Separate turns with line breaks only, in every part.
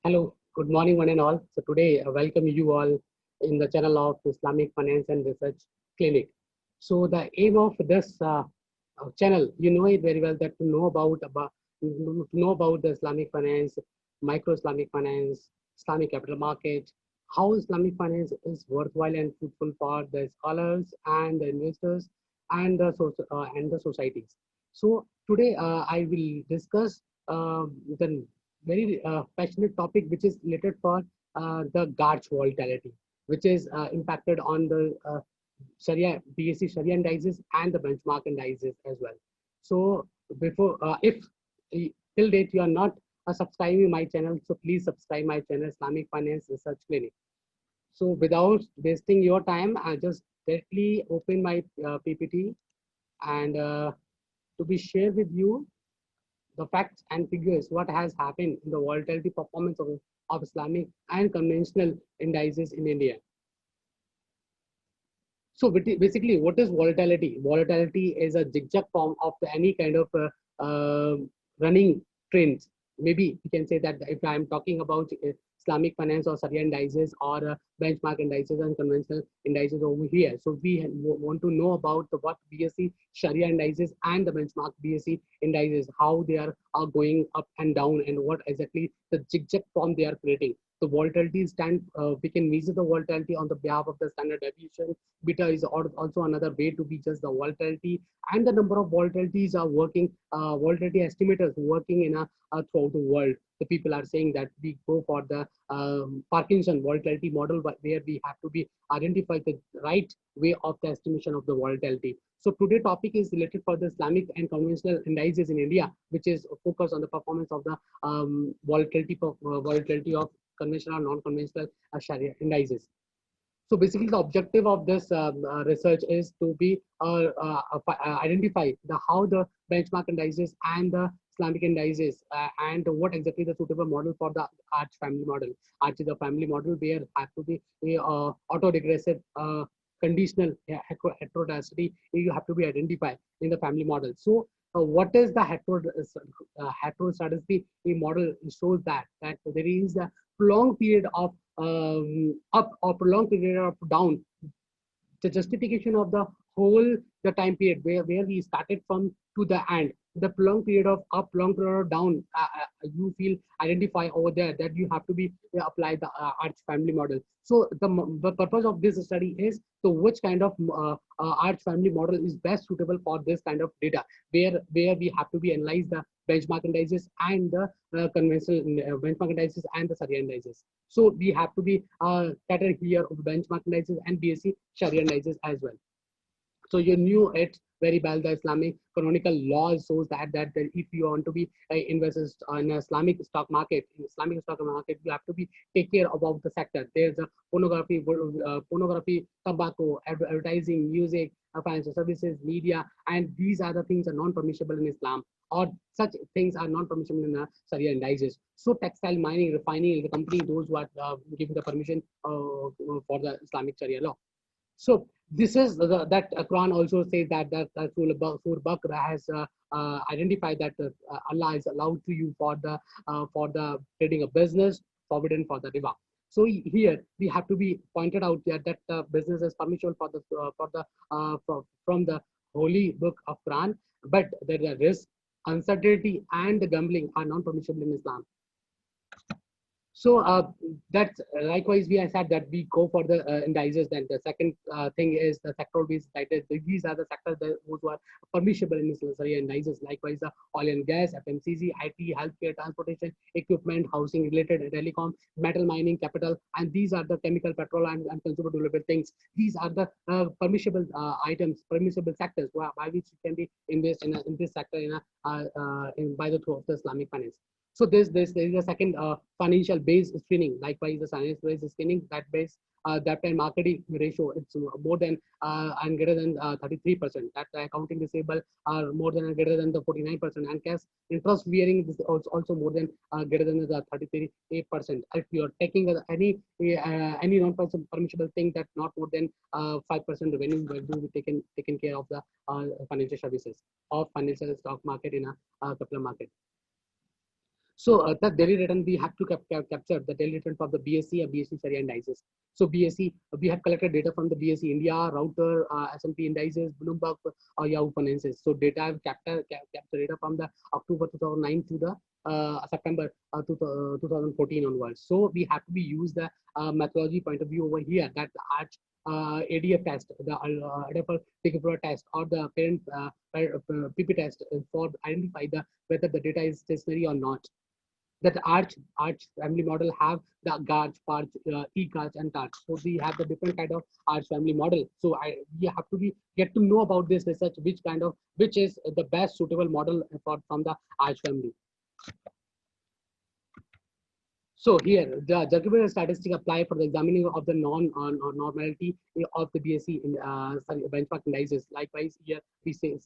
Hello, good morning, one and all. So today, I welcome you all in the channel of Islamic Finance and Research Clinic. So the aim of this channel, you know it very well, that to know about the Islamic finance, micro Islamic finance, Islamic capital market, how Islamic finance is worthwhile and fruitful for the scholars and the investors and the societies. So today, I will discuss the very passionate topic, which is related for the Garch volatility, which is impacted on the Sharia, BSC Sharia indices and the benchmark indices as well. So before, if till date you are not subscribing my channel, so please subscribe my channel, Islamic Finance Research Clinic. So without wasting your time, I just directly open my PPT and to be shared with you the facts and figures, what has happened in the volatility performance of Islamic and conventional indices in India. So basically, what is volatility? Volatility is a zigzag form of any kind of running trends. Maybe you can say that if I'm talking about Islamic finance or Sharia indices or benchmark indices and conventional indices over here. So we want to know about what BSE Sharia indices and the benchmark BSE indices, how they are going up and down, and what exactly the zigzag form they are creating. The volatility stand, we can measure the volatility on the behalf of the standard deviation. Beta is also another way to be just the volatility, and the number of volatilities are working, volatility estimators working in throughout the world. The people are saying that we go for the Parkinson volatility model, where we have to be identify the right way of the estimation of the volatility. So today topic is related for the Islamic and conventional indices in India, which is focused on the performance of the volatility of conventional and non-conventional Sharia indices. So basically, the objective of this research is to be identify the how the benchmark indices and the Islamic indices and what exactly the suitable model for the Arch family model. Arch is a family model where have to be a auto-regressive conditional heterodicity. You have to be identified in the family model. So what is the heterostaticity model? Shows that there is a long period of up or prolonged period of down, the justification of the whole the time period where we started from to the end, the prolonged period of up, long period of down, you feel identify over there that you have to be apply the Arch family model. So the purpose of this study is to which kind of Arch family model is best suitable for this kind of data, where we have to be analyze the benchmark indices and the conventional benchmark indices and the Sharia indices. So we have to be catered here of benchmark indices and BSE Sharia indices as well. So you knew it very well. The Islamic canonical law shows that if you want to be investors in Islamic stock market, in Islamic stock market, you have to be take care about the sector. There's a pornography, tobacco, advertising, music, financial services, media, and these are the things are non-permissible in Islam, or such things are non-permissible in Sharia indices. So textile, mining, refining, the company, those who are giving the permission for the Islamic Sharia law. So this is that Quran also says that Surah Baqarah has identified that Allah is allowed to you for the trading a business, forbidden for the riba. So here we have to be pointed out here that business is permissible from the holy book of Quran, but there are risk, uncertainty, and the gambling are non-permissible in Islam. So that's likewise we have said that we go for the indices. Then the second thing is the sectoral based indices. These are the sectors that those who are permissible in this indices. Likewise, the oil and gas, FMCG, IT, healthcare, transportation, equipment, housing related, telecom, metal mining, capital, and these are the chemical, petrol, and consumer durable things. These are the permissible items, permissible sectors by which you can be invest in this sector by the through of the Islamic finance. So there is a second financial base screening. Likewise, the science based screening, that base debt and marketing ratio, it's more than and greater than 33%. That accounting receivable are more than and greater than the 49%, and cash interest bearing is also more than greater than the 33%. If you are taking any non-permissible thing that not more than 5% revenue will be taken care of the financial services of financial stock market in a capital market. So the daily return, we have to capture the daily return of the BSE and BSE Sharia indices. So BSE, we have collected data from the BSE India, Router, S&P indices, Bloomberg, Yahoo Finances. So data have capture data from the October 2009 to the September 2014 onwards. So we have to be use the methodology point of view over here, that the ARCH ADF test, the adaptive decryptor test, or the parent PP test for identify the whether the data is stationary or not. That arch family model have the Garch, Parch, E-Garch, and Tarch. So we have the different kind of arch family model. So we have to be get to know about this research, which is the best suitable model for from the arch family. So here, the Jacobian statistic apply for the examining of the normality of the BSE benchmark indices. Likewise, here we say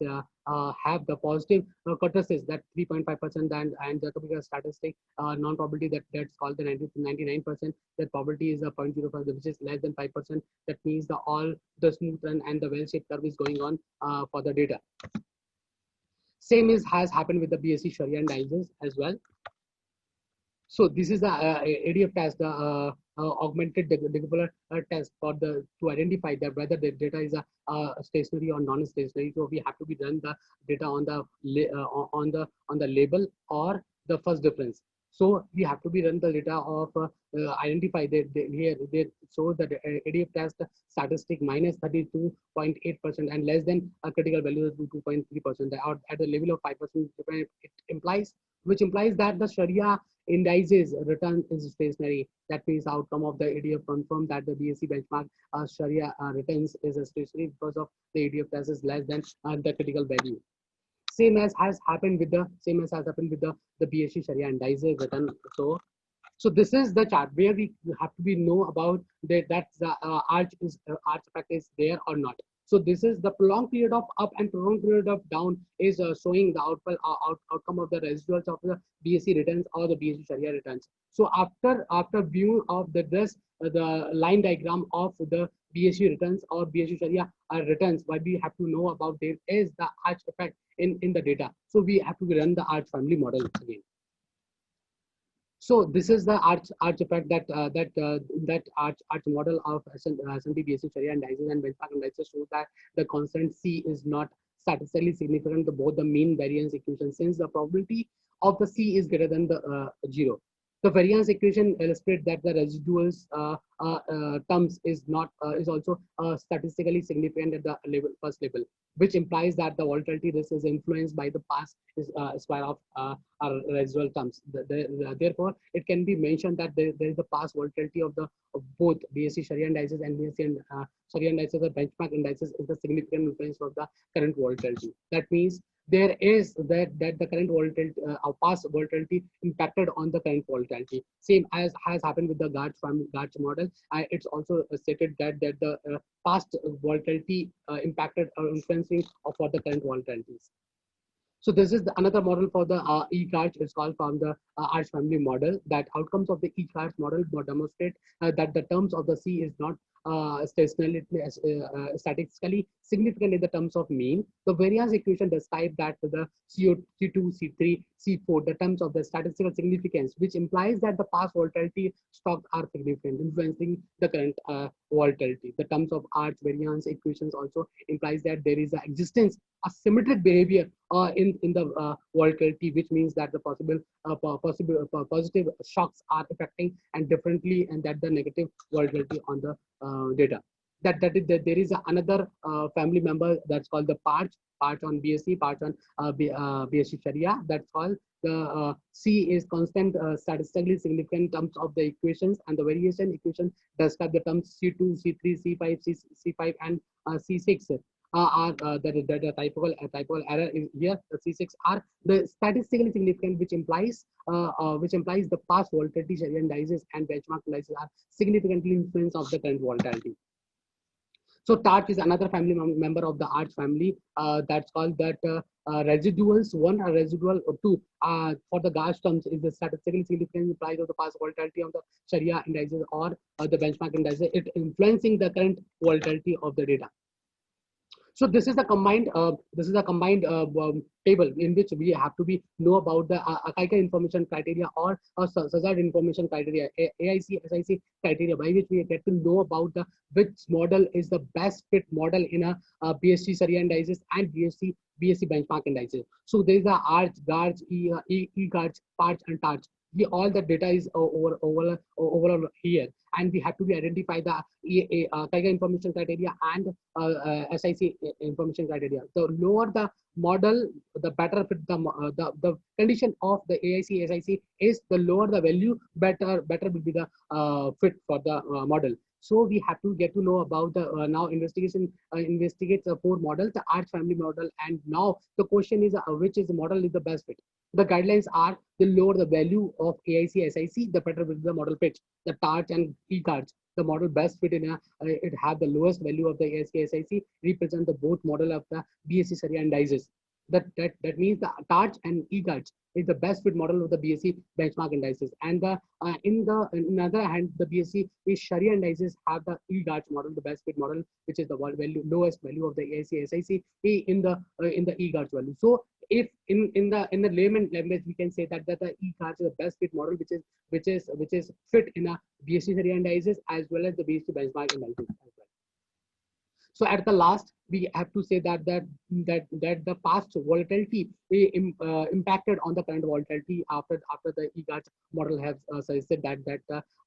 have the positive kurtosis that 3.5%, and Jacobian statistic non-probability that's called the 99%. That probability is a 0.05, which is less than 5%. That means the all the smooth and the well-shaped curve is going on for the data. Same has happened with the BSE Sharia indices as well. So this is the ADF test, the augmented decryptor test for the to identify that whether the data is a stationary or non-stationary. So we have to be run the data on the label or the first difference. So we have to be run the data of identify that here they show that ADF test statistic minus 32.8% and less than a critical value of 2.3%. At the level of 5%, it implies that the Sharia indices return is stationary. That means the outcome of the ADF confirm that the BSE benchmark Sharia returns is stationary because of the ADF test is less than the critical value. Same as has happened with the BSE Sharia indices return. So this is the chart where we have to be know about that the arch effect is there or not. So this is the prolonged period of up and prolonged period of down is showing the outcome of the residuals of the BSE returns or the BSE Sharia returns. So after view of the line diagram of the BSE returns or BSE Sharia returns, what we have to know about there is the arch effect in the data. So we have to run the arch family model again. So this is the arch effect that arch model of S&P BSE Sharia indices and benchmark indices shows that the constant C is not statistically significant to both the mean variance equation, since the probability of the C is greater than the 0. The variance equation illustrates that the residuals terms is also statistically significant at the first level, which implies that the volatility risk is influenced by the past square of residual terms. Therefore, it can be mentioned that there is the past volatility of both BSE Sharia indices and BSE Sharia indices or benchmark indices is the significant influence of the current volatility. That means there is that the current volatility past volatility impacted on the current volatility. Same as has happened with the Garch model. It's also stated that the past volatility impacted or influencing for the current volatilities. So this is another model for the E-Garch. It's called from the arch family model. That outcomes of the E-Garch model demonstrate that the terms of the C is not statistically significant in the terms of mean. The variance equation describes that the C2, C3, C4, the terms of the statistical significance, which implies that the past volatility stocks are significant, influencing the current volatility. The terms of arch variance equations also implies that there is an existence a symmetric behavior in the volatility, which means that the positive shocks are affecting and differently, and that the negative volatility on the data. That there is another family member that's called the Parch on BSE, Parch on BSE Sharia. That's called the C is constant statistically significant in terms of the equations, and the variation equation describe the terms C2, C3, C5, C5, and C6. The typical error is here. The C6 are the statistically significant, which implies the past volatility Sharia indices and benchmark indices are significantly influence of the current volatility. So TARCH is another family member of the arch family. That's called that residuals, one residual or two for the Garch terms is the statistically significant implies of the past volatility of the Sharia indices or the benchmark indices. It influencing the current volatility of the data. So this is a combined table in which we have to be know about the AICA information criteria or SAZAD information criteria, AIC, SIC criteria, by which we get to know about the which model is the best fit model in a, BSc Sharia indices and BSc benchmark indices. So there is a ARCH, GARCH, E-GARCH, PARCH, and TARCH. We all the data is overall here, and we have to be identify the KIGA information criteria and SIC information criteria. The lower the model, the better fit the condition of the AIC SIC is, the lower the value, better will be the fit for the model. So we have to get to know about the now investigates the four models, the ARCH family model, and now the question is which is the model is the best fit. The guidelines are the lower the value of AIC SIC, the better will be the model fit. The TARCH and E-GARCH, the model best fit in a it have the lowest value of the AIC SIC, represent the both model of the BSc Sharia indices. That means the TARCH and E-GARCH is the best fit model of the BSc benchmark indices, and the in other hand the BSc is Sharia indices have the E-GARCH model, the best fit model, which is the value lowest value of the AIC SIC in the E-GARCH value. So if in the layman language we can say that the E-GARCH is the best fit model, which is fit in a BSc Sharia indices as well as the BSc benchmark indices as well. So at the last, we have to say that the past volatility impacted on the current volatility after the E-GARCH model has suggested that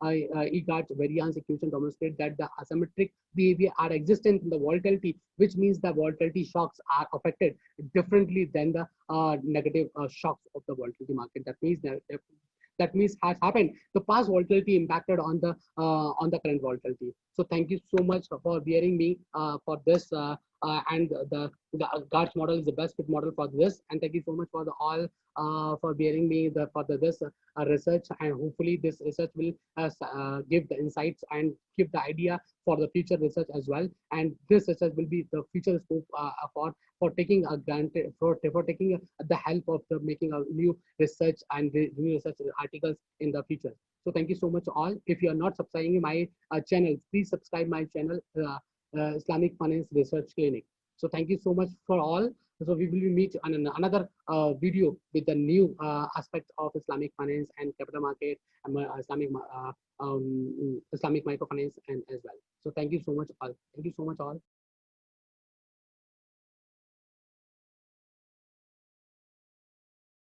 E-GARCH variance equation demonstrate that the asymmetric behavior are existent in the volatility, which means the volatility shocks are affected differently than the negative shocks of the volatility market. That means has happened. The past volatility impacted on the current volatility. So thank you so much for bearing me for this. And the GARCH model is the best fit model for this. And thank you so much for the all for bearing me for this research. And hopefully this research will give the insights and give the idea for the future research as well. And this research will be the future scope for taking a granted for taking the help of the making a new research and new research articles in the future. So thank you so much all. If you are not subscribing my channel, please subscribe my channel, Islamic Finance Research Clinic. So thank you so much for all. So we will meet on another video with the new aspect of Islamic finance and capital market and Islamic microfinance and as well. So thank you so much all. Thank you so much all.